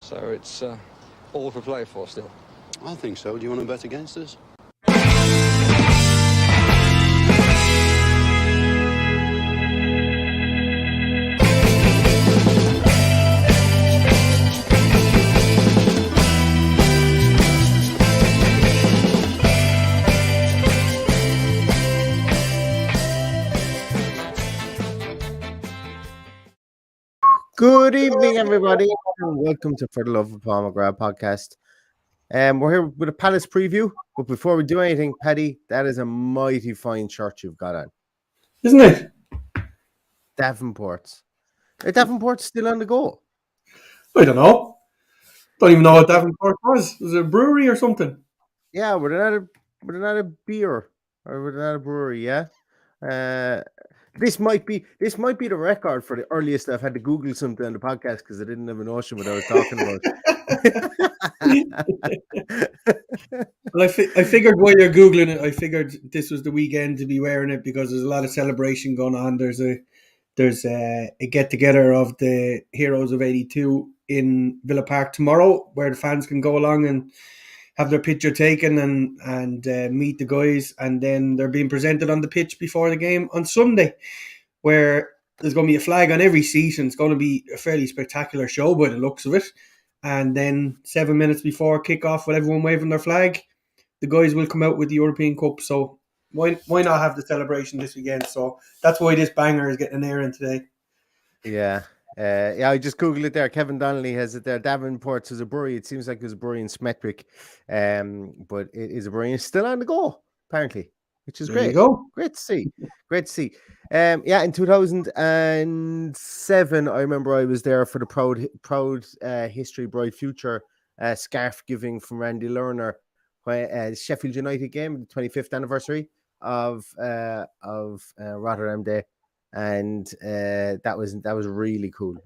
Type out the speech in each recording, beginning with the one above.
So it's all for play for still. I think so. Do you want to bet against us? Good evening, everybody, and welcome to For the Love of Palmer Grab podcast. We're here with a Palace preview, but before we do anything, Paddy, that is a mighty fine shirt you've got on. Isn't it? Davenport's. Davenport's still on the go. I don't know. Don't even know what Davenport was. Was it a brewery or something? Yeah, with another beer or with another brewery. Yeah. This might be the record for the earliest I've had to Google something on the podcast because I didn't have a notion what I was talking about. Well, I figured while you're Googling it, I figured this was the weekend to be wearing it because there's a lot of celebration going on. There's a get together of the Heroes of '82 in Villa Park tomorrow, where the fans can go along and have their picture taken and meet the guys, and then they're being presented on the pitch before the game on Sunday, where there's going to be a flag on every seat, and it's going to be a fairly spectacular show by the looks of it. And then 7 minutes before kickoff, with everyone waving their flag, the guys will come out with the European Cup. So why not have the celebration this weekend? So that's why this banger is getting an airing today. Yeah. I just Googled it there. Kevin Donnelly has it there. Davenport's is a brewery. It seems like there's a brewery in Smethwick, but it is a brewery. It's still on the go, apparently, which is There great. you go. Great to see. Great to see. In 2007, I remember I was there for the Proud History, Bright Future scarf giving from Randy Lerner, Sheffield United game, the 25th anniversary of Rotterdam Day. And that was a really cool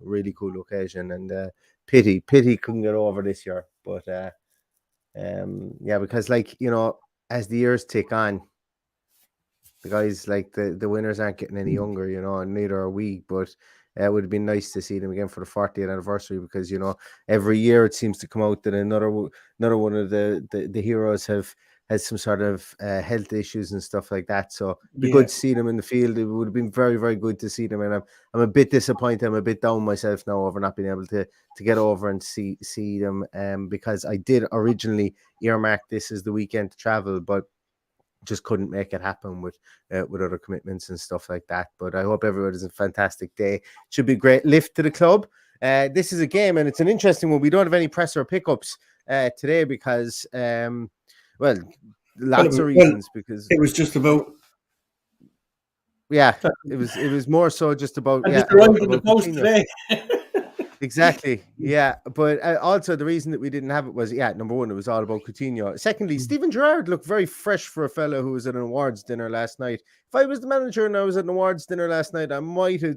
occasion, and pity couldn't get over this year, but because as the years tick on, the guys the winners aren't getting any younger, and neither are we, but it would have been nice to see them again for the 40th anniversary, because every year it seems to come out that another one of the heroes has some sort of health issues and stuff like that. So it'd be good to see them in the field. It would have been very, very good to see them. And I'm a bit disappointed. I'm a bit down myself now over not being able to get over and see them. Because I did originally earmark this as the weekend to travel, but just couldn't make it happen with other commitments and stuff like that. But I hope everyone has a fantastic day. It should be a great lift to the club. This is a game, and it's an interesting one. We don't have any press or pickups today because lots of reasons. Because it was just about. Yeah, it was more so just about. I just arrived in the post today. Exactly. Yeah, but also the reason that we didn't have it was, number one, it was all about Coutinho. Secondly, Steven Gerrard looked very fresh for a fellow who was at an awards dinner last night. If I was the manager and I was at an awards dinner last night, I might have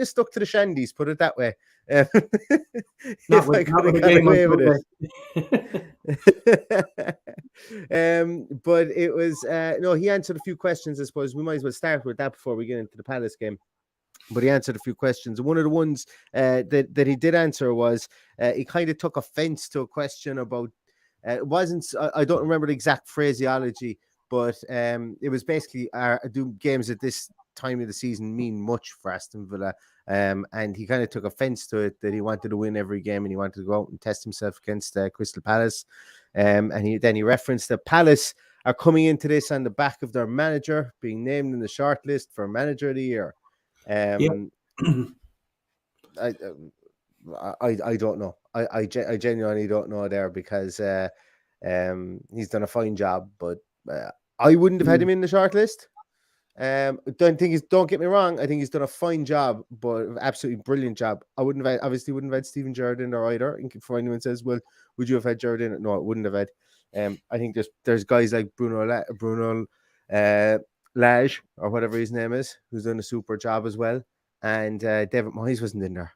stuck to the shandies, put it that way. If I could have got away with it. But it was he answered a few questions. I suppose we might as well start with that before we get into the Palace game. But he answered a few questions. One of the ones that he did answer was he kind of took offense to a question about it wasn't. I don't remember the exact phraseology, but it was basically do games at this time of the season mean much for Aston Villa? And he kind of took offense to it, that he wanted to win every game and he wanted to go out and test himself against Crystal Palace. And he referenced that Palace are coming into this on the back of their manager being named in the shortlist for Manager of the Year. I don't know. I genuinely don't know there, because he's done a fine job, but I wouldn't have had him in the shortlist. Don't get me wrong. I think he's done a fine job, but absolutely brilliant job. I wouldn't have had Steven Gerrard in there either. If anyone says, "Well, would you have had Gerrard in it?" No, I wouldn't have had. I think there's guys like Bruno Lage, or whatever his name is, who's done a super job as well. And David Moyes wasn't in there.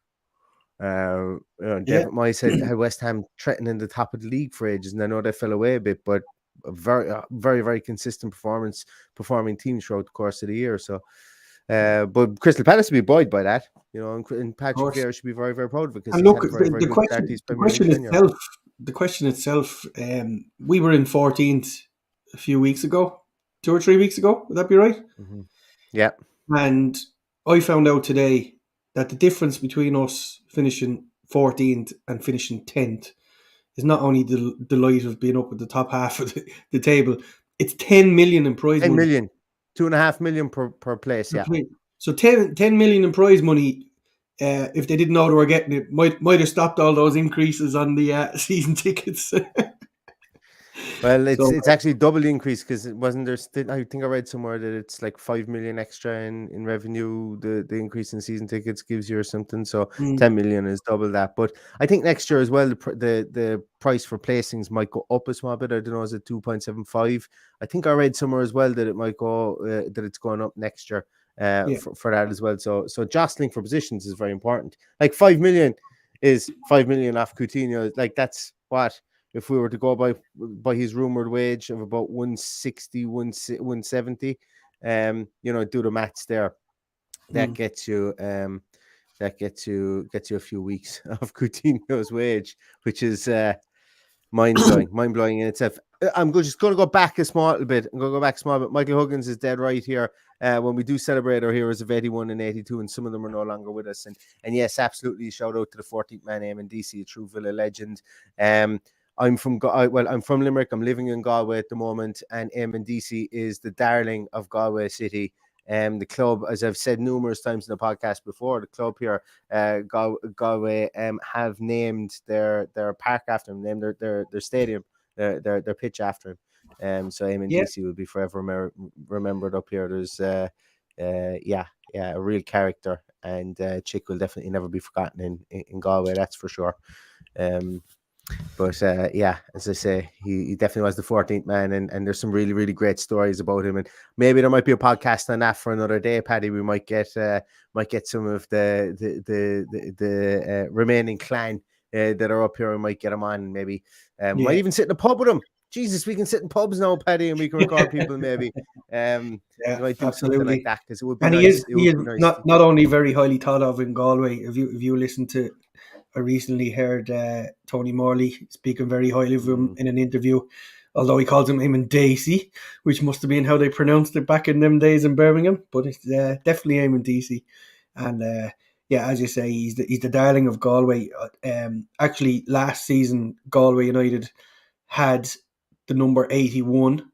David Moyes had West Ham threatening the top of the league for ages, and I know they fell away a bit, but a very, very, very consistent performing team throughout the course of the year. So But Crystal Palace will be buoyed by that, you know, and Of Patrick course. Vieira should be very, very proud of it because And he's look, had a very, very the good start to his Premier League question tenure. itself, the question itself, we were in 14th a few weeks ago, 2 or 3 weeks ago. Would that be right? Mm-hmm. Yeah. And I found out today that the difference between us finishing 14th and finishing 10th is not only the delight of being up at the top half of the table, it's 10 million in prize 10 money. million, 2.5 million per place. Yeah. So 10 million in prize money. If they didn't know they were getting it, might have stopped all those increases on the season tickets. Well, So it's actually double the increase because it wasn't there. Still, I think I read somewhere that it's like 5 million extra in revenue. The increase in season tickets gives you or something. So 10 million is double that. But I think next year as well, the price for placings might go up a small bit. I don't know, is it 2.75? I think I read somewhere as well that it might go that it's going up next year. For that as well. So jostling for positions is very important. Like 5 million is 5 million off Coutinho. Like that's what. If we were to go by his rumored wage of about 160, 170, you know, do the maths there, that gets you a few weeks of Coutinho's wage, which is mind blowing in itself. I'm just going to go back a small bit. Michael Huggins is dead right here. When we do celebrate our heroes of 81 and 82, and some of them are no longer with us. And yes, absolutely, shout out to the 14th man, Eamon DC, a true Villa legend. I'm from Limerick. I'm living in Galway at the moment, and Eamon DC is the darling of Galway City. The club, as I've said numerous times in the podcast before, the club here, Galway, have named their park after him, named their stadium, their pitch after him. So Eamon DC will be forever remembered up here. There's a real character, and Chick will definitely never be forgotten in Galway. That's for sure. But as I say, he definitely was the 14th man, and there's some really, really great stories about him. And maybe there might be a podcast on that for another day, Paddy. We might get some of the remaining clan that are up here, and might get them on. Maybe might even sit in a pub with them. Jesus, we can sit in pubs now, Paddy, and we can record people. Maybe might do something like that because it would be nice. He is not only very highly thought of in Galway. If you listen to, I recently heard Tony Morley speaking very highly of him in an interview, although he calls him Eamon Dacey, which must have been how they pronounced it back in them days in Birmingham. But it's definitely Eamon Dacey, and as you say, he's the darling of Galway. Actually, last season Galway United had the number 81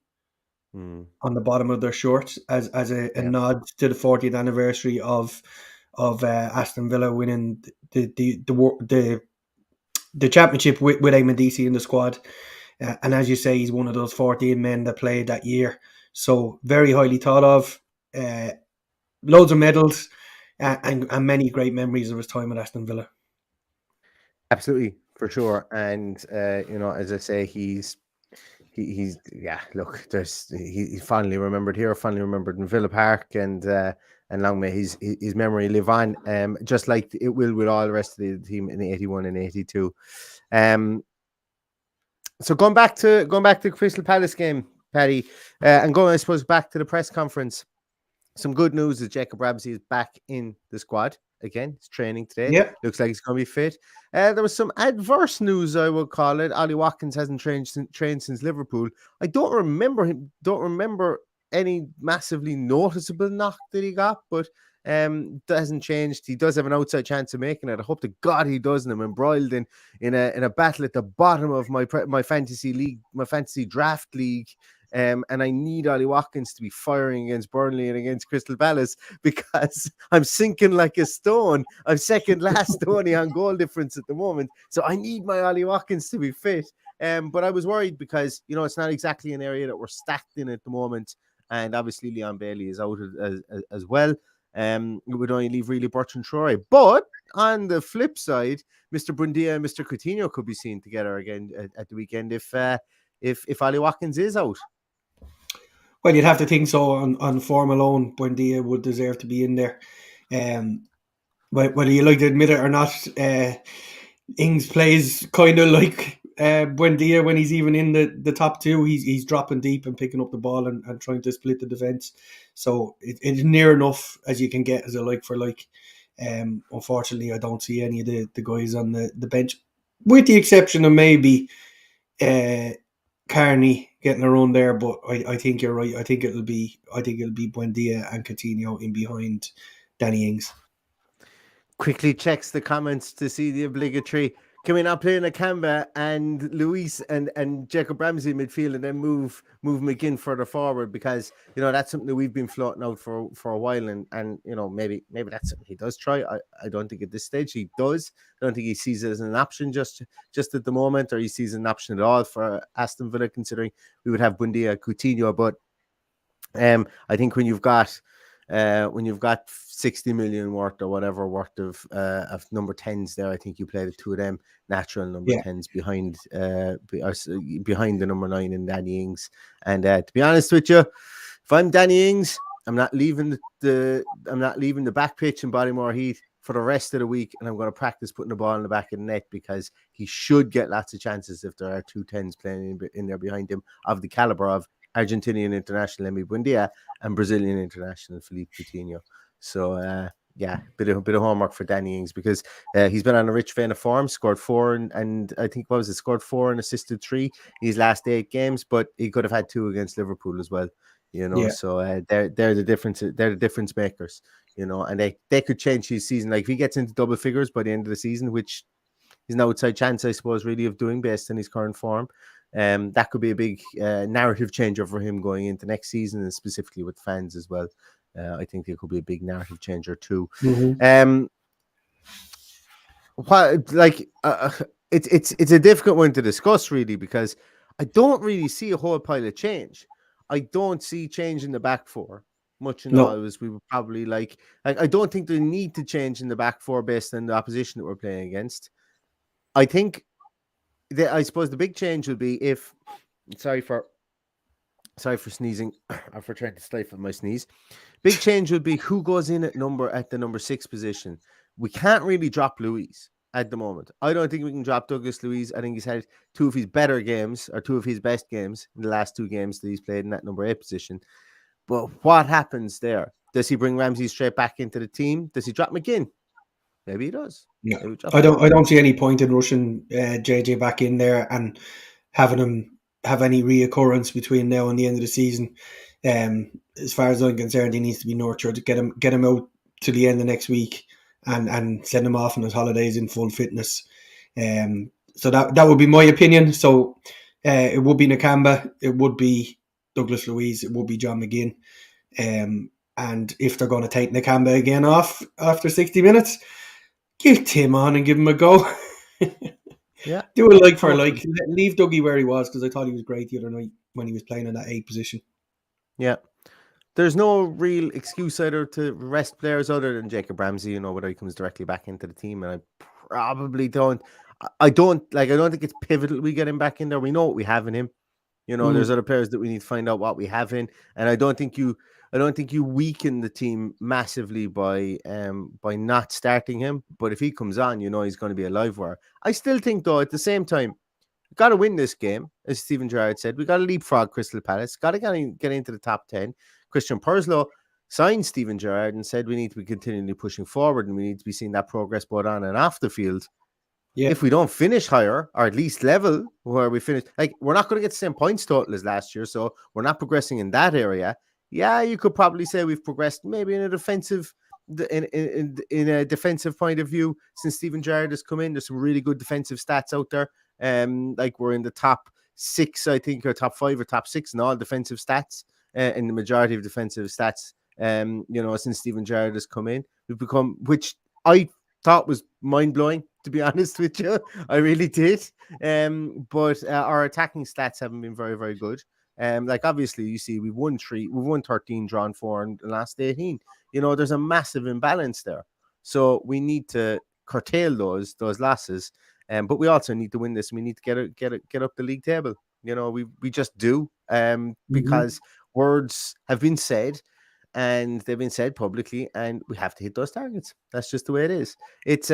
on the bottom of their shorts as a nod to the 40th anniversary of Aston Villa winning the championship with Eamon DC in the squad. And as you say, he's one of those 14 men that played that year. So very highly thought of. Loads of medals and many great memories of his time at Aston Villa. Absolutely, for sure. And as I say, he's fondly remembered here, fondly remembered in Villa Park, and long may his memory live on, just like it will with all the rest of the team in 81 and 82. So going back to the Crystal Palace game, Paddy, and going, I suppose, back to the press conference. Some good news is Jacob Ramsey is back in the squad again. He's training today. Yeah. Looks like he's going to be fit. There was some adverse news, I would call it. Ollie Watkins hasn't trained since Liverpool. I don't remember any massively noticeable knock that he got, but that hasn't changed. He does have an outside chance of making it. I hope to God he doesn't. I'm embroiled in a battle at the bottom of my fantasy league, my fantasy draft league. And I need Ollie Watkins to be firing against Burnley and against Crystal Palace because I'm sinking like a stone. I'm second last only on goal difference at the moment. So I need my Ollie Watkins to be fit. But I was worried because, it's not exactly an area that we're stacked in at the moment. And obviously Leon Bailey is out as well. It would only leave really Bertrand Traore. But on the flip side, Mr. Buendia and Mr. Coutinho could be seen together again at the weekend if Ollie Watkins is out. Well, you'd have to think so. On form alone, Buendia would deserve to be in there. Whether you like to admit it or not, Ings plays kind of like Buendia, when he's even in the top two, he's dropping deep and picking up the ball and trying to split the defence. So it's near enough as you can get as a like for like. Unfortunately, I don't see any of the guys on the bench, with the exception of maybe Carney getting a run there. But I think you're right. I think it'll be Buendia and Coutinho in behind Danny Ings. Quickly checks the comments to see the obligatory. Can we not play Nakamba and Luis and Jacob Ramsey midfield and then move McGinn further forward, because that's something that we've been floating out for a while, and maybe that's something he does try. I don't think at this stage he does. I don't think he sees it as an option just at the moment, or he sees an option at all for Aston Villa, considering we would have Buendia, Coutinho. But I think when you've got 60 million worth or whatever worth of number 10s there, I think you play the two of them natural number 10s behind the number 9 in Danny Ings. And to be honest with you, if I'm Danny Ings, I'm not leaving the back pitch in Bodymore Heath for the rest of the week, and I'm going to practice putting the ball in the back of the net, because he should get lots of chances if there are two 10s playing in there behind him of the caliber of Argentinian international Emi Buendia and Brazilian international Philippe Coutinho. So bit of homework for Danny Ings, because he's been on a rich vein of form. Scored 4 and I think scored 4 and assisted 3 in his last 8 games, but he could have had 2 against Liverpool as well. So they're the difference. They're the difference makers. And they could change his season. Like if he gets into double figures by the end of the season, which is an outside chance, I suppose, really of doing based on his current form. That could be a big narrative changer for him going into next season, and specifically with fans as well. I think it could be a big narrative changer too. Mm-hmm. It's a difficult one to discuss, really, because I don't really see a whole pile of change. I don't see change in the back four much in all, as we would probably like. I don't think they need to change in the back four based on the opposition that we're playing against. I think I suppose the big change would be if, sorry for sneezing, or for trying to stifle my sneeze. Big change would be who goes in at the number 6 position. We can't really drop Luis at the moment. I don't think we can drop Douglas Luiz. I think he's had 2 of his better games, or 2 of his best games in the last 2 games that he's played in that number 8 position. But what happens there? Does he bring Ramsey straight back into the team? Does he drop McGinn? Maybe he does. Yeah, I don't see any point in rushing JJ back in there and having him have any reoccurrence between now and the end of the season. As far as I'm concerned, he needs to be nurtured. Get him out to the end of next week and send him off on his holidays in full fitness. So that would be my opinion. So it would be Nakamba, it would be Douglas Luiz, it would be John McGinn. And if they're going to take Nakamba again off after 60 minutes, give Tim on and give him a go. Yeah, do it like for like. Leave Dougie where he was, because I thought he was great the other night when he was playing in that 8 position. Yeah, there's no real excuse either to rest players other than Jacob Ramsey. Whether he comes directly back into the team, and I probably don't. I don't think it's pivotal we get him back in there. We know what we have in him. There's other players that we need to find out what we have in, and I don't think you weaken the team massively by not starting him. But if he comes on, he's going to be a live wire. I still think, though, at the same time, we've got to win this game, as Stephen Gerrard said. We've got to leapfrog Crystal Palace. Got to get into the top 10. Christian Purslow signed Stephen Gerrard and said we need to be continually pushing forward, and we need to be seeing that progress both on and off the field. Yeah. If we don't finish higher, or at least level where we finish, we're not going to get the same points total as last year, so we're not progressing in that area. Yeah, you could probably say we've progressed maybe in a defensive point of view since Stephen Gerrard has come in. There's some really good defensive stats out there. We're in the top 6, I think, or top 5 or top 6 in all defensive stats, in the majority of defensive stats. Since Stephen Gerrard has come in, we've become, which I thought was mind blowing, to be honest with you. I really did. But our attacking stats haven't been very, very good. Obviously, you see, we've won 13, drawn 4 in the last 18. There's a massive imbalance there. So we need to curtail those losses. But we also need to win this. We need to get up the league table. We just do. Because words have been said, and they've been said publicly, and we have to hit those targets. That's just the way it is. It's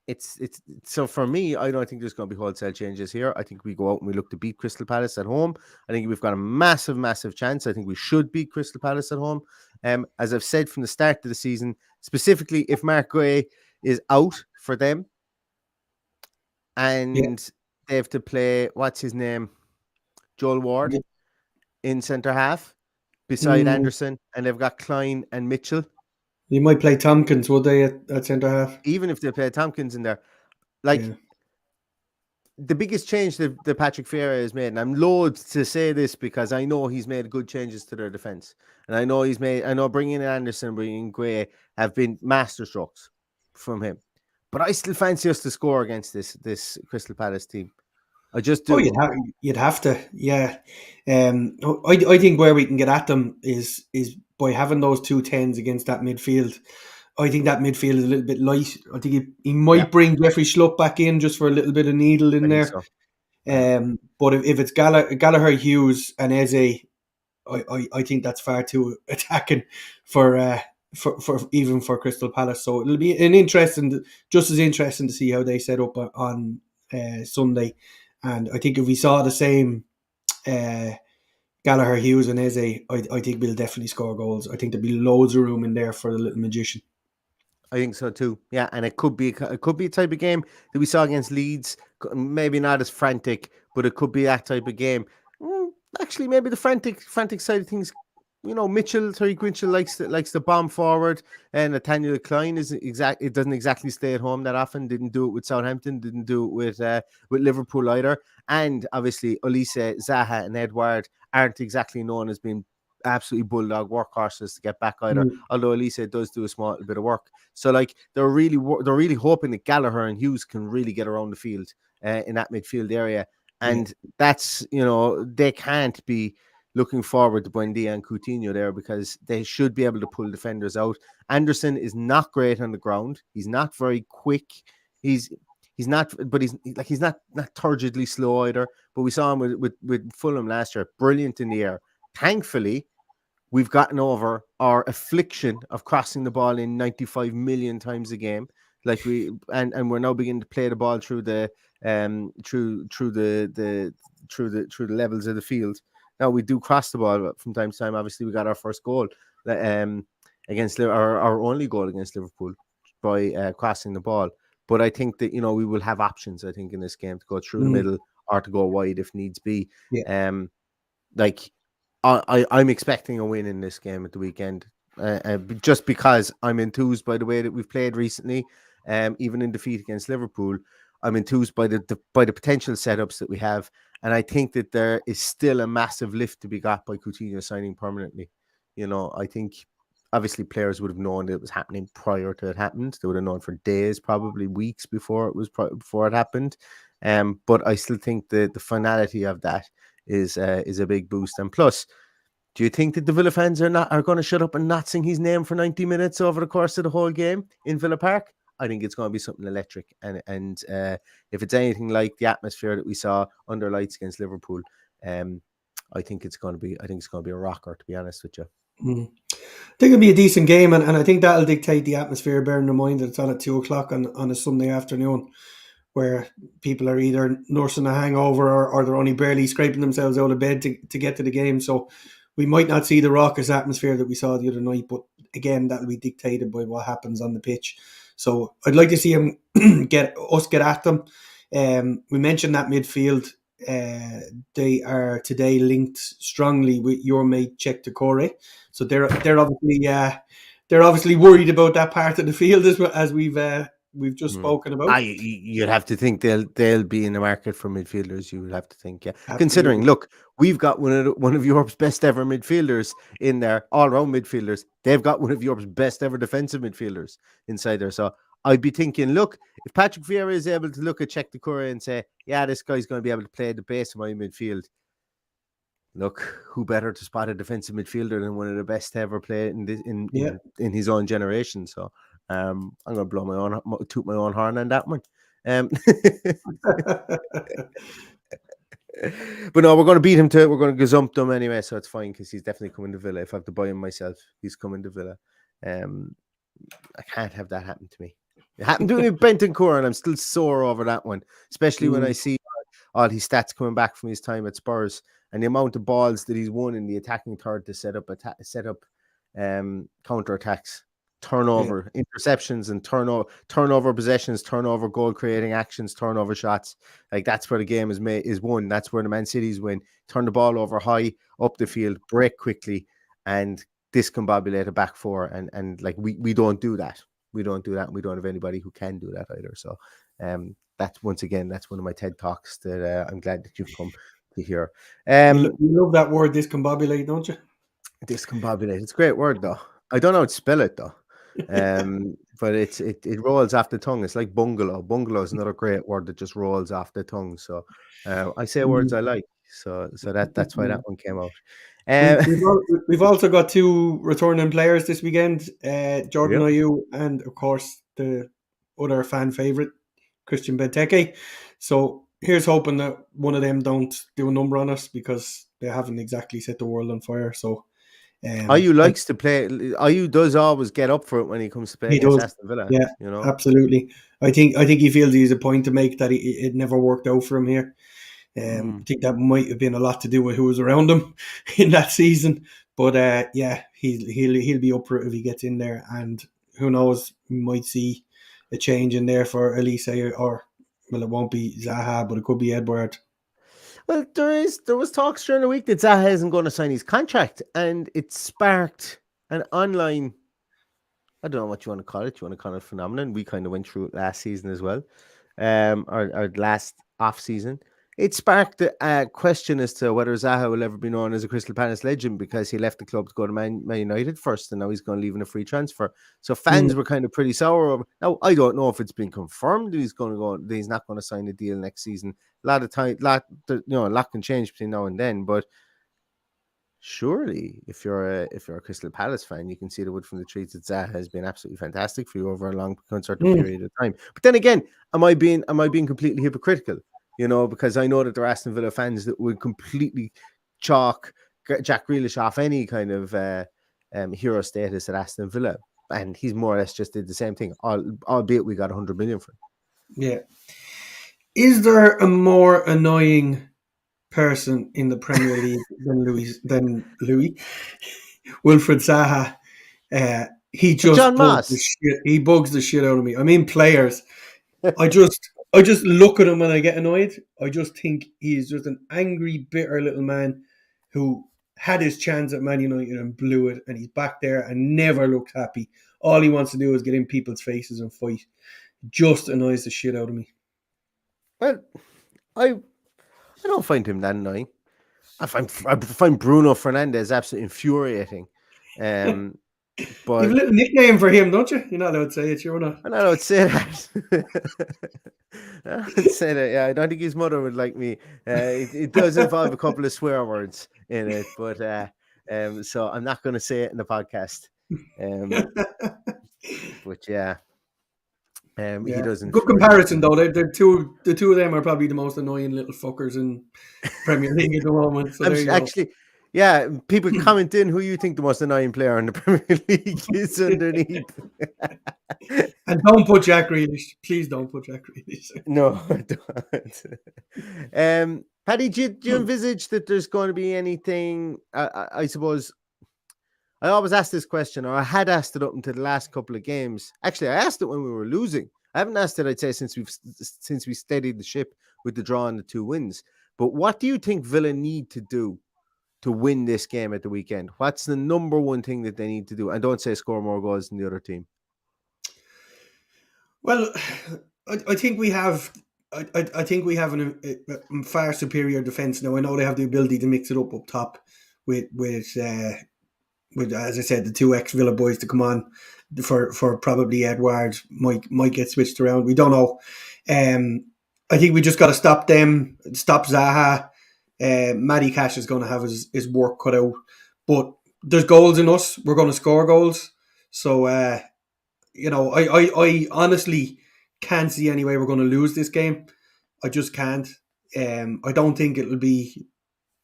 it's so for me, I don't think there's going to be wholesale changes here. I think we go out and we look to beat Crystal Palace at home. I think we've got a massive chance. I think we should beat Crystal Palace at home. As I've said from the start of the season, specifically if Mark Gray is out for them Yeah. and they have to play what's his name, Joel Ward in centre half beside Anderson, and they've got Klein and Mitchell. You might play Tompkins, would they, at centre half? Even if they play Tompkins in there, like. Yeah. The biggest change that Patrick Vieira has made, and I'm loath to say this because I know he's made good changes to their defence, and I know bringing in Anderson, bringing in Gray have been masterstrokes from him, but I still fancy us to score against this Crystal Palace team. I just do. Oh, you'd have to, yeah. I think where we can get at them is by having those 2 10s against that midfield. I think that midfield is a little bit light. I think he might bring Jeffrey Schlupp back in just for a little bit of needle in there. So. But if it's Gallagher, Hughes, and Eze, I think that's far too attacking for even for Crystal Palace. So it'll be just as interesting to see how they set up on Sunday. And I think if we saw the same Gallagher, Hughes, and Eze, I think we'll definitely score goals. I think there'll be loads of room in there for the little magician. I think so too. Yeah, and it could be a type of game that we saw against Leeds. Maybe not as frantic, but it could be that type of game. Actually, maybe the frantic side of things. You know, Tariq Mitchell likes to bomb forward, and Nathaniel Klein it doesn't exactly stay at home that often. Didn't do it with Southampton. Didn't do it with Liverpool either. And obviously, Olise, Zaha, and Edouard aren't exactly known as being absolutely bulldog workhorses to get back either. Although Elisa does do a small bit of work, so like they're really hoping that Gallagher and Hughes can really get around the field in that midfield area, and that's they can't be looking forward to Buendia and Coutinho there because they should be able to pull defenders out. Anderson is not great on the ground. He's not very quick. He's not turgidly slow either. But we saw him with Fulham last year, brilliant in the air. Thankfully, we've gotten over our affliction of crossing the ball in 95 million times a game. Like and we're now beginning to play the ball through the levels of the field. Now we do cross the ball from time to time. Obviously, we got our first goal against our only goal against Liverpool by crossing the ball. But I think that we will have options. I think in this game to go through the middle or to go wide if needs be. Yeah. I'm expecting a win in this game at the weekend, just because I'm enthused by the way that we've played recently. Even in defeat against Liverpool, I'm enthused by the potential setups that we have, and I think that there is still a massive lift to be got by Coutinho signing permanently. I think obviously players would have known that it was happening prior to it happened. They would have known for days, probably weeks before it happened. But I still think the finality of that is a big boost. And plus, do you think that the Villa fans are going to shut up and not sing his name for 90 minutes over the course of the whole game in Villa Park? I think it's going to be something electric. And if it's anything like the atmosphere that we saw under lights against Liverpool, I think it's going to be a rocker, to be honest with you. I think it'll be a decent game, and I think that'll dictate the atmosphere, bearing in mind that it's on at 2:00 on a Sunday afternoon, where people are either nursing a hangover or they're only barely scraping themselves out of bed to get to the game. So we might not see the raucous atmosphere that we saw the other night, but again, that'll be dictated by what happens on the pitch. So I'd like to see him get at them. We mentioned that midfield. They are today linked strongly with your mate Czech Decore. So they're obviously worried about that part of the field as we've just spoken about. You'd have to think they'll be in the market for midfielders. You would have to think, yeah. Absolutely. Considering, look, we've got one of Europe's best ever midfielders in there, all round midfielders. They've got one of Europe's best ever defensive midfielders inside there. So I'd be thinking, look, if Patrick Vieira is able to look at Czech Decore and say, yeah, this guy's going to be able to play at the base of my midfield. Look, who better to spot a defensive midfielder than one of the best to ever play in his own generation? So I'm going to toot my own horn on that one. But no, we're going to beat him to it. We're going to gazump them anyway, so it's fine because he's definitely coming to Villa. If I have to buy him myself, he's coming to Villa. I can't have that happen to me. It happened to me with Bentancur, and I'm still sore over that one, especially when I see all his stats coming back from his time at Spurs and the amount of balls that he's won in the attacking third to set up counter attacks, turnover, interceptions, and turnover possessions, turnover goal creating actions, turnover shots. Like that's where the game is won. That's where the Man City's win. Turn the ball over high, up the field, break quickly, and discombobulate a back four. And like we don't do that. We don't do that. We don't have anybody who can do that either. So that's one of my TED Talks that I'm glad that you've come to hear. You love that word discombobulate, don't you? Discombobulate. It's a great word though. I don't know how to spell it though. But it rolls off the tongue. It's like bungalow. Bungalow is another great word that just rolls off the tongue. So I say words I like. So that's why that one came out. We've also got two returning players this weekend, Jordan Ayew and of course the other fan favourite, Christian Benteke. So here's hoping that one of them don't do a number on us because they haven't exactly set the world on fire. So Ayew likes to play. Ayew does always get up for it when he comes to play against Aston Villa. Yeah, absolutely. I think he feels he's a point to make that it never worked out for him here. I think that might have been a lot to do with who was around him in that season. But he'll be up for it if he gets in there, and who knows, we might see a change in there for Elise, or well, it won't be Zaha, but it could be Edward. Well, there was talks during the week that Zaha isn't going to sign his contract, and it sparked an online, I don't know what you want to call it. You want to call it a phenomenon. We kind of went through it last season as well, or last off season. It sparked a question as to whether Zaha will ever be known as a Crystal Palace legend because he left the club to go to Man United first, and now he's going to leave in a free transfer. So fans were kind of pretty sour over. Now I don't know if it's been confirmed that he's going to go. That he's not going to sign a deal next season. A lot of time, a lot can change between now and then. But surely, if you're a Crystal Palace fan, you can see the wood from the trees that Zaha has been absolutely fantastic for you over a long, uncertain period of time. But then again, am I being completely hypocritical? Because I know that there are Aston Villa fans that would completely chalk Jack Grealish off any kind of hero status at Aston Villa, and he's more or less just did the same thing, albeit we got 100 million for him. Yeah. Is there a more annoying person in the Premier League than Louis? Wilfred Zaha. He just bugs the shit out of me. I mean, players. I just look at him and I get annoyed. I just think he's just an angry, bitter little man who had his chance at Man United and blew it, and he's back there and never looked happy. All he wants to do is get in people's faces and fight. Just annoys the shit out of me. Well, I don't find him that annoying. I find Bruno Fernandes absolutely infuriating. But you have a little nickname for him, don't you? You're not allowed to say it, you're not. I'm not allowed to say that. I would say that. Yeah, I don't think his mother would like me. It does involve a couple of swear words in it, but so I'm not going to say it in the podcast. But yeah. He doesn't. Good comparison, though. The two of them are probably the most annoying little fuckers in Premier League at the moment. So actually, yeah, people comment in who you think the most annoying player in the Premier League is underneath. And don't put Jack Grealish. Please don't put Jack Grealish. No, don't. Paddy, do you envisage that there's going to be anything? I suppose I always ask this question, or I had asked it up until the last couple of games. Actually, I asked it when we were losing. I haven't asked it, I'd say, since we steadied the ship with the draw and the 2 wins. But what do you think Villa need to do to win this game at the weekend? What's the number one thing that they need to do? And don't say score more goals than the other team. Well, I think we have. I think we have a far superior defense now. I know they have the ability to mix it up top with as I said, the 2 ex-Villa boys to come on for probably Edward might get switched around. We don't know. I think we just got to stop them, stop Zaha. Matty Cash is going to have his work cut out. But there's goals in us. We're going to score goals. So, I honestly can't see any way we're going to lose this game. I just can't. I don't think it'll be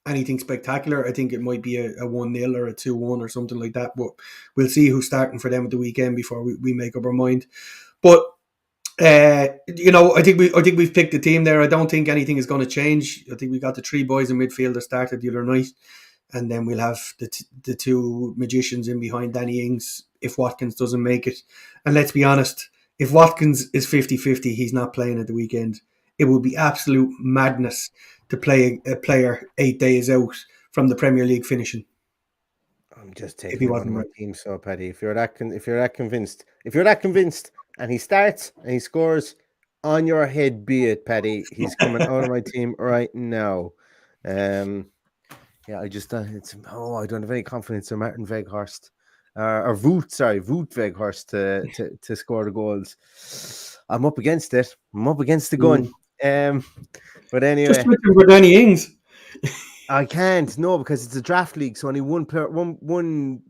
anything spectacular. I think it might be a 1-0 or a 2-1 or something like that. But we'll see who's starting for them at the weekend before we make up our mind. But I think we've picked the team there. I don't think anything is going to change. I think we got the three boys in midfield that started the other night, and then we'll have the two magicians in behind Danny Ings if Watkins doesn't make it. And let's be honest, if Watkins is 50-50, he's not playing at the weekend. It would be absolute madness to play a player 8 days out from the Premier League finishing. I'm just If he taking him out wasn't of my right. team, so Paddy. If you're that convinced, and he starts and he scores, on your head be it, Paddy. He's coming out of my team right now. Yeah, I just I don't have any confidence in Martin Weghorst or Wout Weghorst to score the goals. I'm up against it. I'm up against the gun. But anyway, Just switching for Danny Ings. I can't, no, because it's a draft league, so only one player one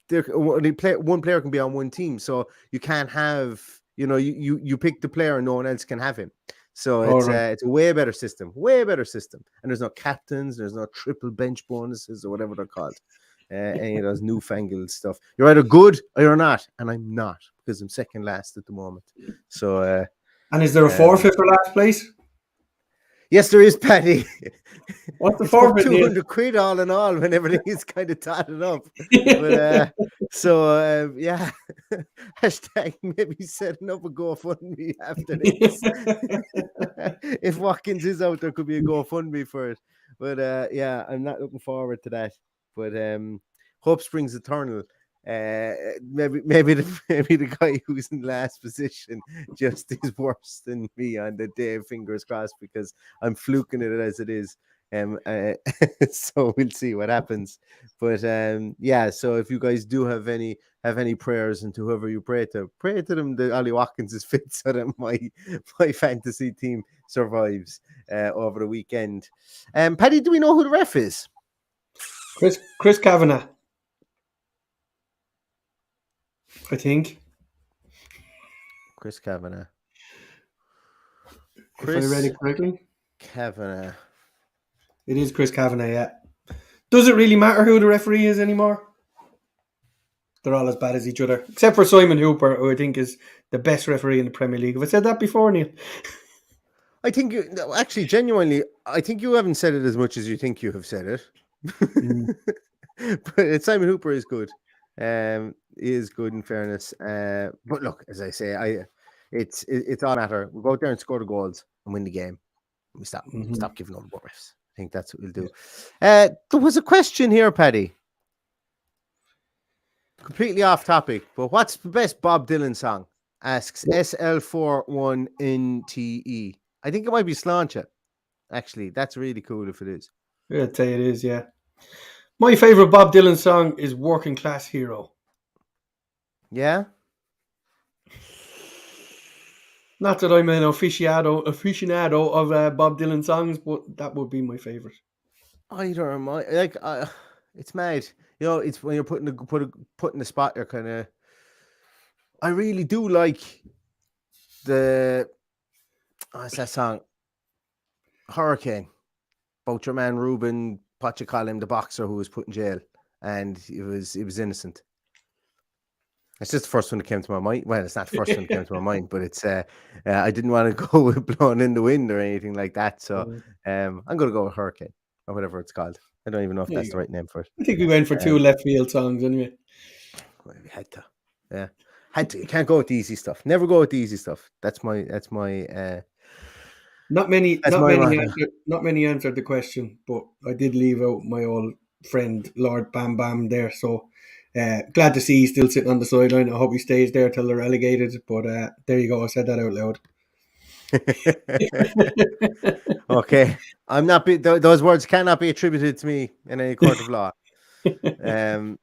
player can be on one team, so you can't have, you pick the player and no one else can have him. So it's a way better system, and there's no captains, there's no triple bench bonuses or whatever they're called, any of those newfangled stuff. You're either good or you're not, and I'm not, because I'm second last at the moment. So and is there a forfeit for last place? yes, there is, Paddy. What's the It's about forfeit, Neil? 200 quid all in all when everything is kind of totted up. But yeah, hashtag maybe setting up a GoFundMe after this. If Watkins is out, there could be a GoFundMe for it. But yeah, I'm not looking forward to that. But hope springs eternal. Maybe the guy who's in last position just is worse than me on the day. Fingers crossed, because I'm fluking it as it is. So we'll see what happens. But yeah, so if you guys do have any prayers, and to whoever you pray to them that Ollie Watkins is fit, so that my fantasy team survives over the weekend. Paddy, do we know who the ref is? Chris Kavanagh, I think. Chris Kavanagh. If I read it correctly. Kavanagh. It is Chris Kavanagh, yeah. Does it really matter who the referee is anymore? They're all as bad as each other, except for Simon Hooper, who I think is the best referee in the Premier League. Have I said that before, Neil? I think actually, genuinely, I think you haven't said it as much as you think you have said it. But Simon Hooper is good. He is good, in fairness. But look, as I say, it's all matter. We'll go out there and score the goals and win the game. We stop giving all the refs. I think that's what we'll do. There was a question here, Paddy. Completely off topic, but what's the best Bob Dylan song? Asks SL41NTE. I think it might be Sláinte. Actually, that's really cool if it is. I'd say it is, yeah. My favourite Bob Dylan song is Working Class Hero. Yeah? Not that I'm an aficionado of Bob Dylan songs, but that would be my favourite. I don't know. Like, it's mad. It's when you're putting the spot, you're kind of. I really do like what's that song? Hurricane. About your man Ruben Pochacalem, the boxer who was put in jail, and he was innocent. It's just the first one that came to my mind. Well, it's not the first one that came to my mind, but it's I didn't want to go with Blowing in the Wind or anything like that. So I'm going to go with Hurricane or whatever it's called. I don't even know if that's the right name for it. I think we went for two left field songs anyway. Well, we had to. Yeah. Had to. You can't go with the easy stuff. Never go with the easy stuff. That's my Not many answered the question, but I did leave out my old friend Lord Bam Bam there. So glad to see he's still sitting on the sideline. I hope he stays there till they're relegated. But there you go. I said that out loud. Okay. I'm not. Those words cannot be attributed to me in any court of law. In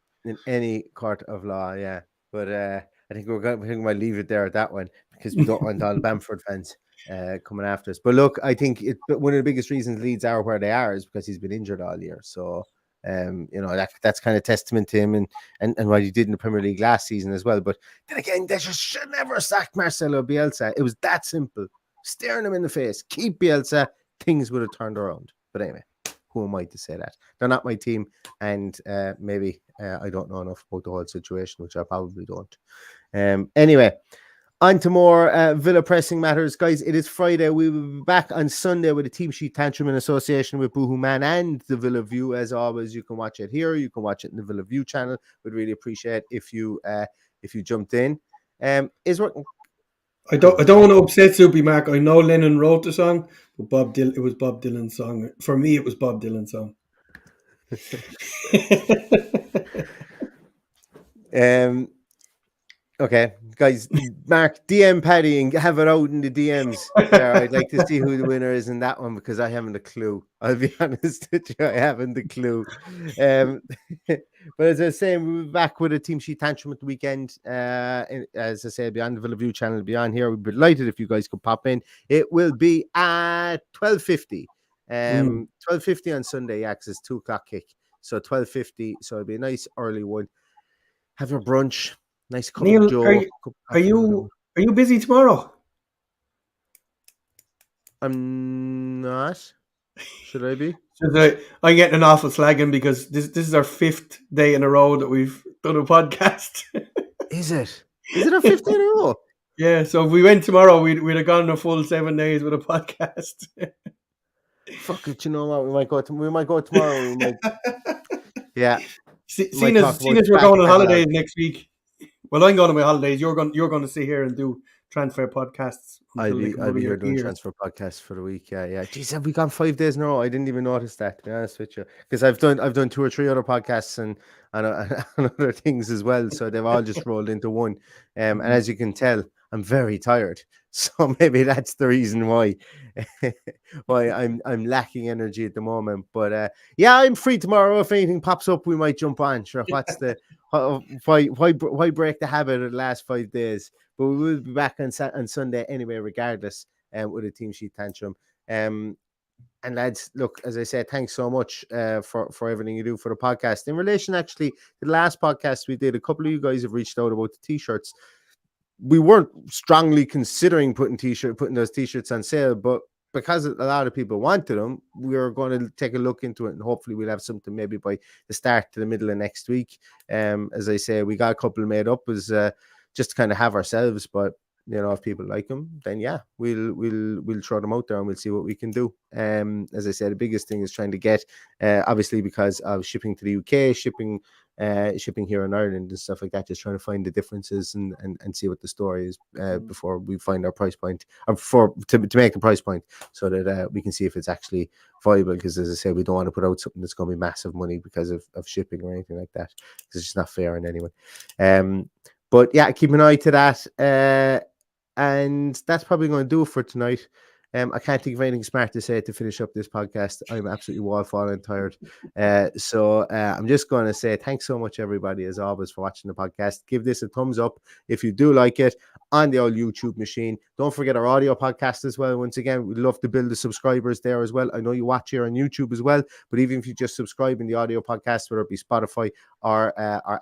any court of law, yeah. But I think we might leave it there at that one, because we don't want all the Bamford fans coming after us. But look, I think one of the biggest reasons Leeds are where they are is because he's been injured all year. So that's kind of testament to him and what he did in the Premier League last season as well. But then again, they just should never sack Marcelo Bielsa. It was that simple. Staring him in the face, keep Bielsa, things would have turned around. But anyway, who am I to say that? They're not my team, and maybe I don't know enough about the whole situation, which I probably don't. Anyway, On to more Villa pressing matters, guys. It is Friday. We will be back on Sunday with a team sheet tantrum in association with Boohoo Man and the Villa View. As always, you can watch it here. You can watch it in the Villa View channel. We'd really appreciate if you jumped in. Is what I don't want to upset Soupy Mark. I know Lennon wrote the song, but it was Bob Dylan's song. For me, it was Bob Dylan's song. Okay, guys, Mark, DM Paddy and have it out in the DMs. There, I'd like to see who the winner is in that one because I haven't a clue. I'll be honest with you, I haven't a clue. But as I was saying, we'll be back with a team sheet tantrum at the weekend. As I said, beyond the Villa View channel, beyond here, we'd be delighted if you guys could pop in. It will be at 12:50. 12:50 on Sunday, yeah, because it's 2:00 kick. So 12:50. So it'll be a nice early one. Have your brunch. Nice cup Neil, of Joe. are you busy tomorrow? I'm not. Should I be? I'm getting an awful slagging because this is our 5th day in a row that we've done a podcast. Is it? Is it our 5th day in a row? Yeah. So if we went tomorrow, we'd have gone a full 7 days with a podcast. Fuck it. You know what? We might go tomorrow. We might. Yeah. Seeing as we're going on holidays next week. Well, I'm going on my holidays. You're going to sit here and do transfer podcasts. I'll be here doing transfer podcasts for the week. Yeah. Jeez, have we gone 5 days in a row? I didn't even notice that, to be honest with you, because I've done 2 or 3 other podcasts and other things as well. So they've all just rolled into one. And as you can tell, I'm very tired. So maybe that's the reason why I'm lacking energy at the moment. But yeah, I'm free tomorrow. If anything pops up, we might jump on. Sure. What's the why break the habit of the last 5 days? But we will be back on Sunday anyway, regardless, with a team sheet tantrum. And lads, look, as I said, thanks so much for everything you do for the podcast. In relation, actually, to the last podcast we did, a couple of you guys have reached out about the t-shirts. We weren't strongly considering putting those t-shirts on sale, but because a lot of people wanted them, we are going to take a look into it, and hopefully we'll have something maybe by the start to the middle of next week. As I say, we got a couple made up as just to kind of have ourselves, but you know, if people like them, then yeah, we'll throw them out there and we'll see what we can do. As I said, the biggest thing is trying to get, obviously because of shipping to the UK, shipping here in Ireland and stuff like that, just trying to find the differences and see what the story is before we find our price point, or to make the price point, so that we can see if it's actually viable. Because as I said, we don't want to put out something that's going to be massive money because of shipping or anything like that, because it's just not fair in any way. But yeah, keep an eye to that. And that's probably going to do it for tonight. I can't think of anything smart to say to finish up this podcast. I'm absolutely wall-falling tired. So I'm just going to say thanks so much, everybody, as always, for watching the podcast. Give this a thumbs up if you do like it on the old YouTube machine. Don't forget our audio podcast as well. Once again, we'd love to build the subscribers there as well. I know you watch here on YouTube as well, but even if you just subscribe in the audio podcast, whether it be Spotify or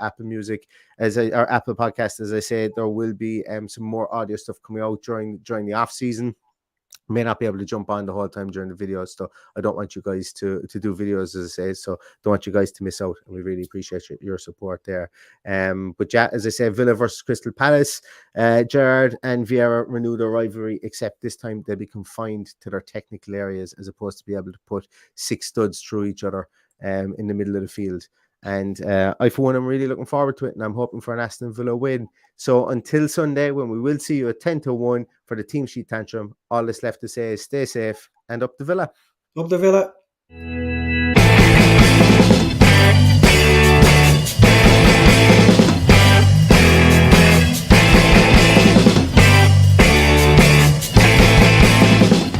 Apple Music, our Apple podcast, as I said, there will be some more audio stuff coming out during the off season. May not be able to jump on the whole time during the videos, so I don't want you guys to do videos, as I say, so don't want you guys to miss out, and we really appreciate your support there. But yeah, as I said, Villa versus Crystal Palace, Gerrard and Vieira renewed their rivalry, except this time they'll be confined to their technical areas as opposed to be able to put 6 studs through each other in the middle of the field. And I, for one, am really looking forward to it, and I'm hoping for an Aston Villa win. So until Sunday, when we will see you at 10-1 for the team sheet tantrum, all that's left to say is stay safe and up the Villa. Up the Villa.